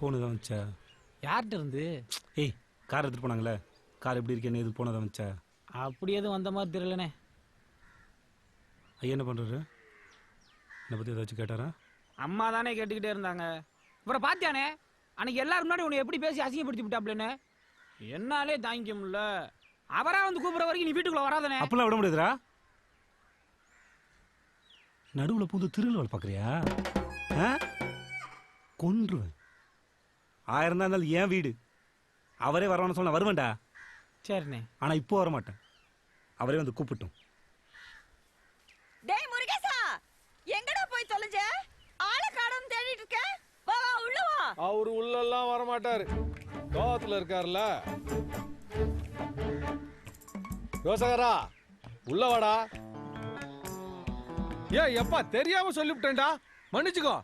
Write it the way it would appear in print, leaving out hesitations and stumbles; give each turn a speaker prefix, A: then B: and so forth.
A: போனதான் வச்சா
B: யார்கிட்ட இருந்து?
A: ஏய் கார் எடுத்துட்டு போனாங்களே, கார் எப்படி இருக்கேன்னு எது போனதான் வச்சா?
B: அப்படி எதுவும் வந்த மாதிரி தெரியலண்ணே.
A: ஐயா என்ன பண்ணுறாரு? என்னை பற்றி ஏதாச்சும் கேட்டாரா?
B: அம்மா தானே கேட்டுக்கிட்டே இருந்தாங்க. அப்புறம் பாத்தியானே அன்னைக்கு எல்லாரும் முன்னாடி உன்னை எப்படி பேசி அசிங்கப்படுத்தி விட்டாப்லன்னு. என்னாலே தாங்கிக்க முடியல. அவரா வந்து கூப்பிடுற வரைக்கும் நீ வீட்டுக்குள்ள வராதனே.
A: அப்பெல்லாம் விட முடியாதுரா. நடுவில் புது திருவிழா பார்க்குறியா? கொன்றுவேன். 1000 தான் இருந்தாலும் ஏன் வீடு. அவரே வரவான்னு சொன்ன வருவேன்டா.
B: சரிண்ணே.
A: ஆனா இப்போ வர மாட்டேன். அவரே வந்து கூப்பிட்டோம்.
C: டேய் முருகேசா, எங்கடா போய் தொலைஞ்ச? ஆளை காணோம்னு தேடிட்டு இருக்க. வா வா உள்ள வா.
D: அவரு உள்ளெல்லாம் வர மாட்டாரு. கோவத்துல இருக்காருல்ல. யோசகரா உள்ள வாடா. ஏன் எப்பா தெரியாம சொல்லிவிட்டேன்டா, மன்னிச்சுக்கோ.